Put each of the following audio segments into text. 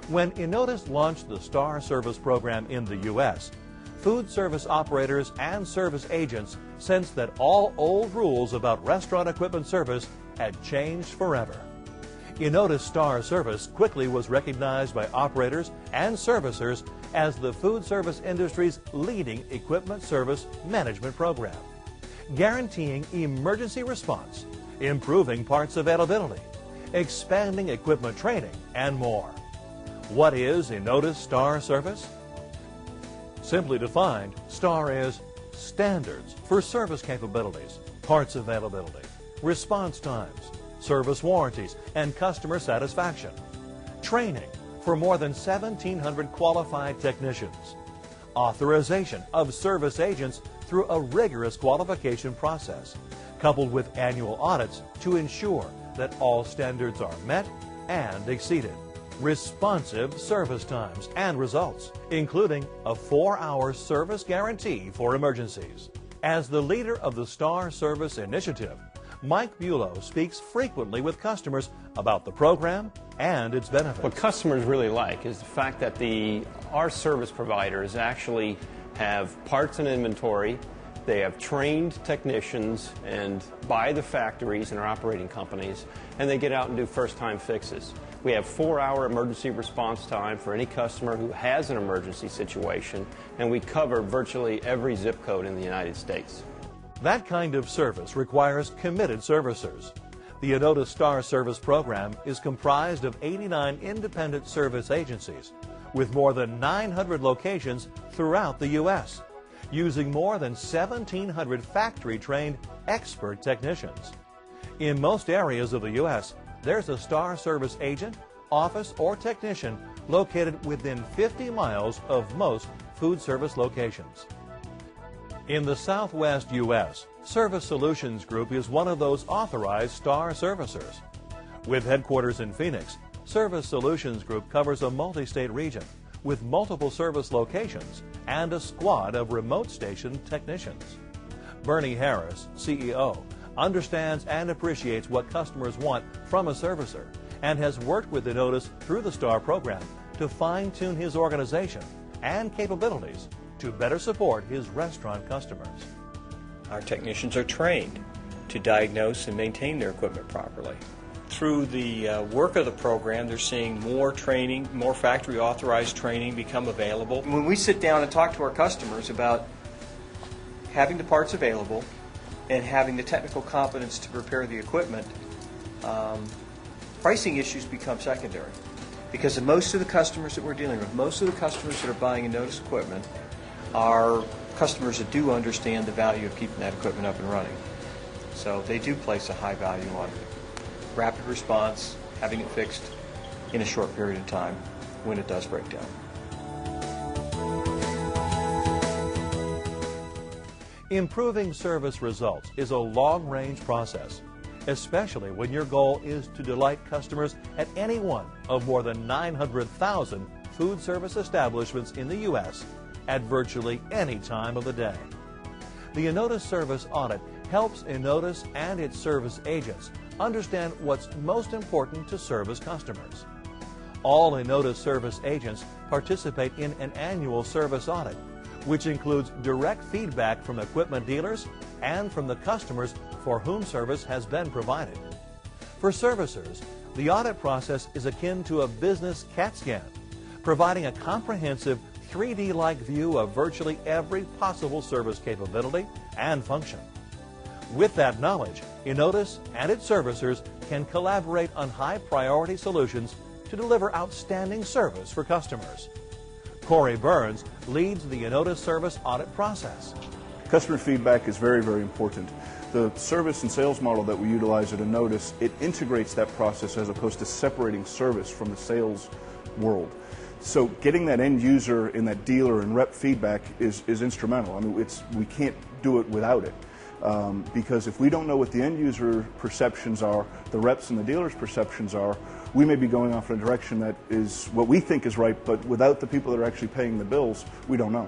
When Enotis launched the Star Service program in the U.S., food service operators and service agents sensed that all old rules about restaurant equipment service had changed forever. Enotis Star Service quickly was recognized by operators and servicers as the food service industry's leading equipment service management program, guaranteeing emergency response, improving parts availability, expanding equipment training, and more. What is Enotis Star Service? Simply defined, STAR is standards for service capabilities, parts availability, response times, service warranties, and customer satisfaction. Training for more than 1,700 qualified technicians. Authorization of service agents through a rigorous qualification process, coupled with annual audits to ensure that all standards are met and exceeded. Responsive service times and results, including a 4-hour service guarantee for emergencies. As the leader of the Star Service Initiative, Mike Bulow speaks frequently with customers about the program and its benefits. What customers really like is the fact that our service providers actually have parts and inventory. They have trained technicians and by the factories and our operating companies, and they get out and do first-time fixes. We have 4-hour emergency response time for any customer who has an emergency situation, and we cover virtually every zip code in the United States. That kind of service requires committed servicers. The Enotis Star Service program is comprised of 89 independent service agencies with more than 900 locations throughout the U.S., using more than 1,700 factory-trained expert technicians. In most areas of the U.S., there's a Star Service agent, office, or technician located within 50 miles of most food service locations. In the Southwest U.S., Service Solutions Group is one of those authorized Star servicers. With headquarters in Phoenix, Service Solutions Group covers a multi-state region with multiple service locations and a squad of remote station technicians. Bernie Harris, CEO, understands and appreciates what customers want from a servicer and has worked with Enotis through the STAR program to fine-tune his organization and capabilities to better support his restaurant customers. Our technicians are trained to diagnose and maintain their equipment properly. Through the work of the program, they're seeing more training, more factory authorized training become available. When we sit down and talk to our customers about having the parts available and having the technical competence to repair the equipment, pricing issues become secondary. Because most of the customers that we're dealing with, most of the customers that are buying Enotis equipment are customers that do understand the value of keeping that equipment up and running. So they do place a high value on rapid response, having it fixed in a short period of time when it does break down. Improving service results is a long-range process, especially when your goal is to delight customers at any one of more than 900,000 food service establishments in the U.S. at virtually any time of the day. The Enotis Service Audit helps Enotis and its service agents understand what's most important to service customers. All Enotis service agents participate in an annual service audit, which includes direct feedback from equipment dealers and from the customers for whom service has been provided. For servicers, the audit process is akin to a business CAT scan, providing a comprehensive 3D-like view of virtually every possible service capability and function. With that knowledge, Enotis and its servicers can collaborate on high-priority solutions to deliver outstanding service for customers. Corey Burns leads the Enotis service audit process. Customer feedback is very, very important. The service and sales model that we utilize at Enotis, it integrates that process as opposed to separating service from the sales world. So getting that end user and that dealer and rep feedback is instrumental. I mean, we can't do it without it. Because if we don't know what the end user perceptions are, the reps and the dealers' perceptions are, we may be going off in a direction that is what we think is right, but without the people that are actually paying the bills, we don't know.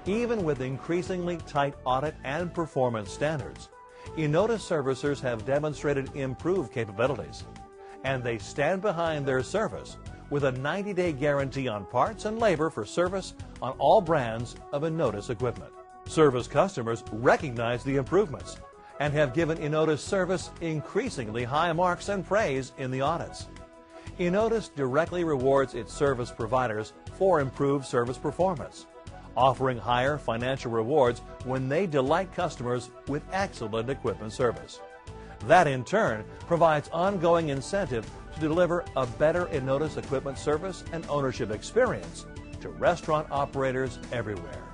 Even with increasingly tight audit and performance standards, Enotis servicers have demonstrated improved capabilities, and they stand behind their service with a 90-day guarantee on parts and labor for service on all brands of Enotis equipment. Service customers recognize the improvements and have given Enotis service increasingly high marks and praise in the audits. Enotis directly rewards its service providers for improved service performance, offering higher financial rewards when they delight customers with excellent equipment service. That in turn provides ongoing incentive to deliver a better Enotis equipment service and ownership experience to restaurant operators everywhere.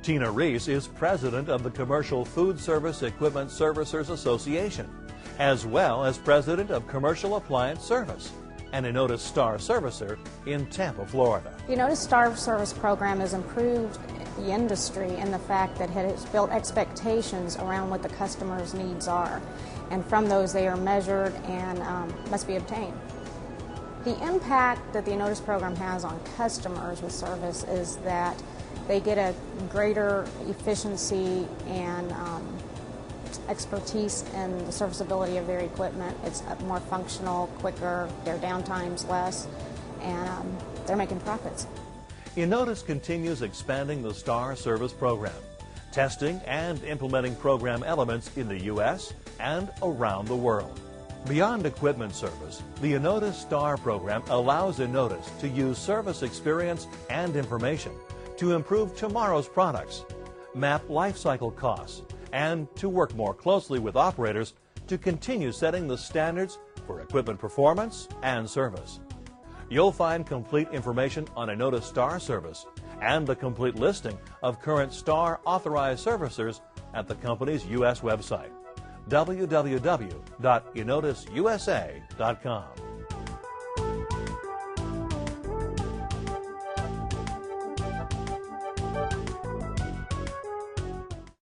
Tina Reese is president of the Commercial Foodservice Equipment Servicers Association, as well as president of Commercial Appliance Service, an Enotis Star Servicer in Tampa, Florida. The Enotis Star Service program has improved the industry in the fact that it has built expectations around what the customer's needs are, and from those they are measured and must be obtained. The impact that the Enotis program has on customers with service is that they get a greater efficiency and expertise in the serviceability of their equipment. It's more functional, quicker, their downtime's less, and they're making profits. Enotis continues expanding the Star Service program, testing and implementing program elements in the U.S. and around the world. Beyond equipment service, the Enotis Star program allows Enotis to use service experience and information to improve tomorrow's products, map life cycle costs, and to work more closely with operators to continue setting the standards for equipment performance and service. You'll find complete information on Enotis Star Service and the complete listing of current Star authorized servicers at the company's U.S. website, www.enotisusa.com.